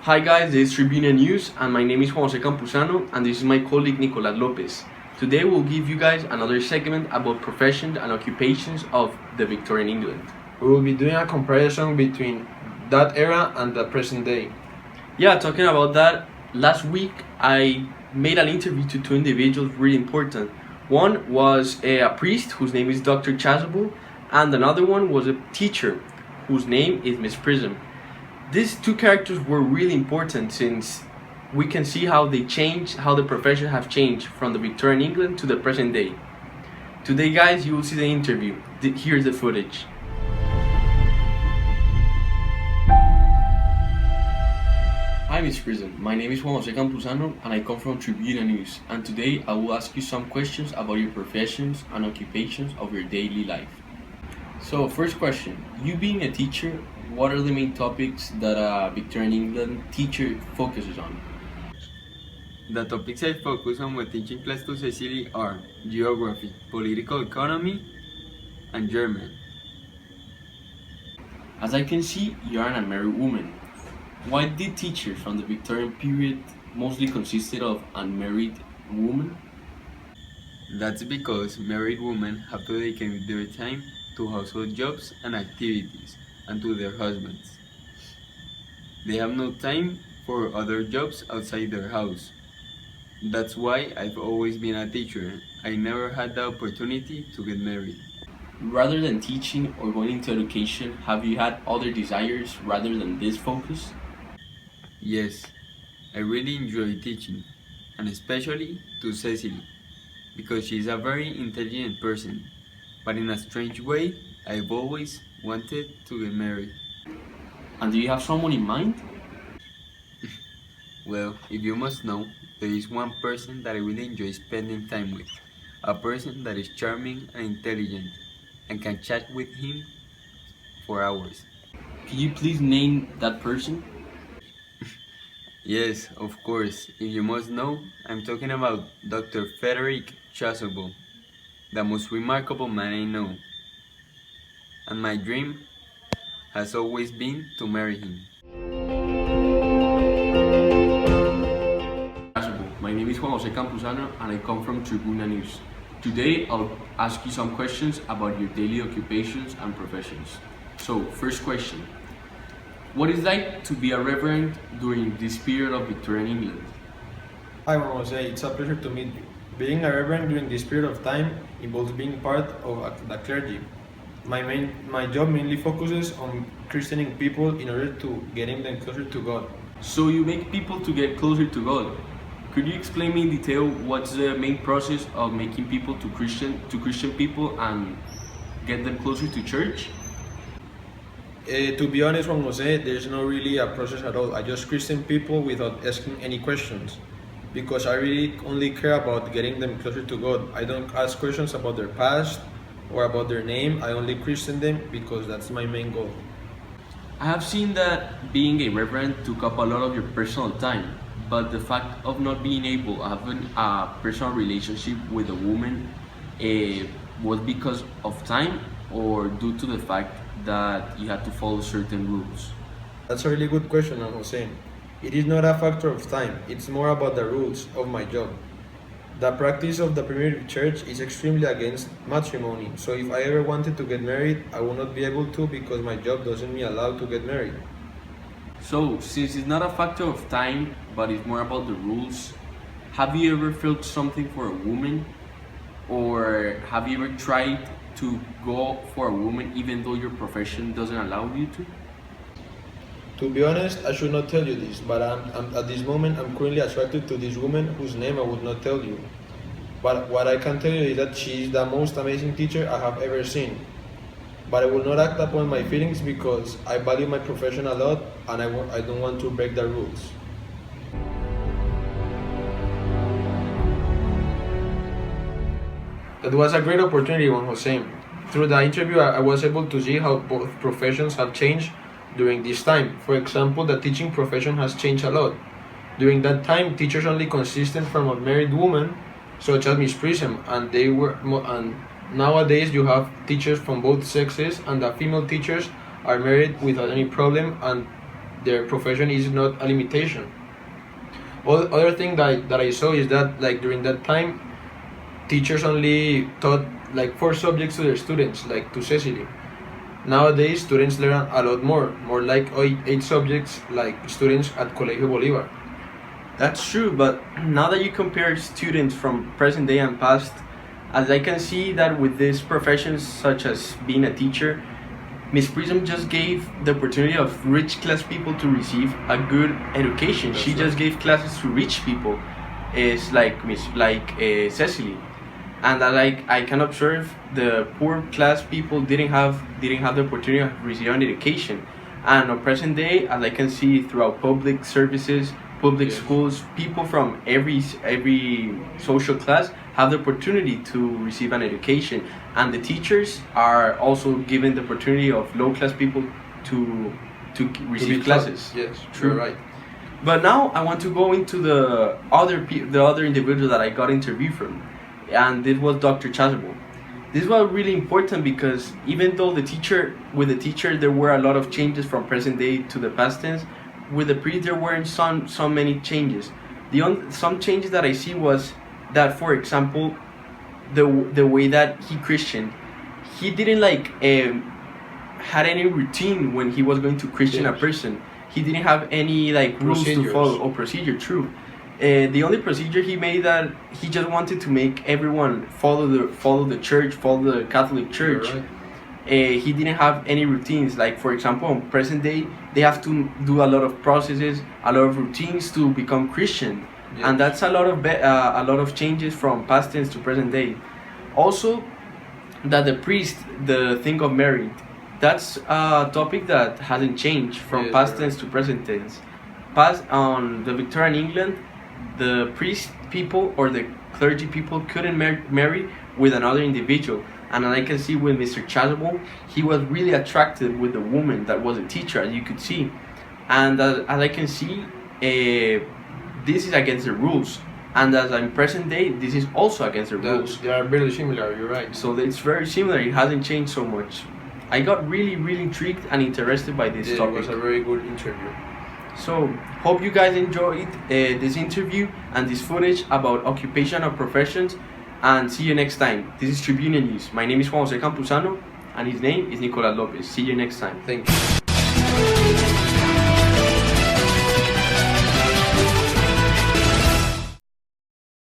Hi guys, this is Tribuna News and my name is Juan Jose Campuzano and this is my colleague Nicolas Lopez. Today we'll give you guys another segment about professions and occupations of the Victorian England. We will be doing a comparison between that era and the present day. Yeah, talking about that, last week I made an interview to two individuals really important. One was a priest whose name is Dr. Chasuble, and another one was a teacher whose name is Miss Prism. These two characters were really important since we can see how they changed, how the profession have changed from the Victorian England to the present day. Today guys, you will see the interview. Here's the footage. Hi Miss Prism, my name is Juan Jose Campuzano and I come from Tribuna News, and today I will ask you some questions about your professions and occupations of your daily life. So first question, you being a teacher, what are the main topics that a Victorian England teacher focuses on? The topics I focus on when teaching class to Cecily are geography, political economy, and German. As I can see, you are an unmarried woman. Why did teachers from the Victorian period mostly consisted of unmarried women? That's because married women have to dedicate their time to household jobs and activities and to their husbands. They have no time for other jobs outside their house. That's why I've always been a teacher. I never had the opportunity to get married. Rather than teaching or going into education, have you had other desires rather than this focus? Yes, I really enjoy teaching, and especially to Cecily, because she's a very intelligent person, but in a strange way, I've always wanted to get married. And do you have someone in mind? Well, if you must know, there is one person that I really enjoy spending time with, a person that is charming and intelligent, and can chat with him for hours. Can you please name that person? Yes, of course. If you must know, I'm talking about Dr. Frederick Chasuble, the most remarkable man I know. And my dream has always been to marry him. My name is Juan Jose Campuzano and I come from Tribuna News. Today I'll ask you some questions about your daily occupations and professions. So, first question. What is it like to be a reverend during this period of Victorian England? Hi Juan Jose, it's a pleasure to meet you. Being a reverend during this period of time involves being part of the clergy. My job mainly focuses on christening people in order to getting them closer to God. So you make people to get closer to God. Could you explain me in detail what's the main process of making people to Christian people and get them closer to church? To be honest, Juan Jose, there's not really a process at all. I just christen people without asking any questions, because I really only care about getting them closer to God. I don't ask questions about their past or about their name. I only christen them because that's my main goal. I have seen that being a reverend took up a lot of your personal time, but the fact of not being able to have a personal relationship with a woman was because of time or due to the fact that you had to follow certain rules? That's a really good question, Juan Jose. It is not a factor of time, it's more about the rules of my job. The practice of the primitive church is extremely against matrimony, so if I ever wanted to get married, I would not be able to because my job doesn't me allow to get married. So, since it's not a factor of time, but it's more about the rules, have you ever felt something for a woman? Or have you ever tried to go for a woman even though your profession doesn't allow you to? To be honest, I should not tell you this, but at this moment I'm currently attracted to this woman whose name I would not tell you. But what I can tell you is that she is the most amazing teacher I have ever seen. But I will not act upon my feelings because I value my profession a lot and I don't want to break the rules. That was a great opportunity, Juan Jose. Through the interview, I was able to see how both professions have changed during this time. For example, the teaching profession has changed a lot. During that time, teachers only consisted from unmarried women, such as Miss Prism, and nowadays you have teachers from both sexes, and the female teachers are married without any problem, and their profession is not a limitation. Other thing that I saw is that like during that time, teachers only taught like 4 subjects to their students, like to Cecily. Nowadays, students learn a lot more like 8 subjects, like students at Colegio Bolívar. That's true, but now that you compare students from present day and past, as I can see that with these professions such as being a teacher, Miss Prism just gave the opportunity of rich class people to receive a good education. That's She right. just gave classes to rich people. It's like Cecily, and I can observe the poor class people didn't have the opportunity of receiving an education. And on present day, as I can see throughout public services, public Yes. schools, people from every social class have the opportunity to receive an education, and the teachers are also given the opportunity of low class people to To receive be classes. taught. Yes, True. you're right. But now I want to go into the other individual that I got interviewed from, and this was Dr. Chasuble. This was really important because even though with the teacher there were a lot of changes from present day to the past tense, with the priest there weren't so many changes. Some changes that I see was that, for example, the way that he didn't had any routine when he was going to Christian a Yes. person. He didn't have any like rules to Procedures. follow or procedure. True. The only procedure he made that he just wanted to make everyone follow the church, follow the Catholic Church. You're right. He didn't have any routines. Like for example, on present day, they have to do a lot of processes, a lot of routines to become Christian, Yes. and that's a lot of changes from past tense to present day. Also, that the priest, the thing of married, that's a topic that hasn't changed from Yes, past you're tense to present tense. Past on the Victorian England, the priest people or the clergy people couldn't marry with another individual. And I can see with Mr. Chasuble, he was really attracted with the woman that was a teacher, as you could see. And as I can see, this is against the rules. And as in present day, this is also against the rules. They are very similar. You're right. So it's very similar. It hasn't changed so much. I got really, really intrigued and interested by this It topic. was a very good interview. So hope you guys enjoyed this interview and this footage about occupational professions. And see you next time. This is Tribune News. My name is Juan Jose Campuzano, and his name is Nicolas Lopez. See you next time. Thank you.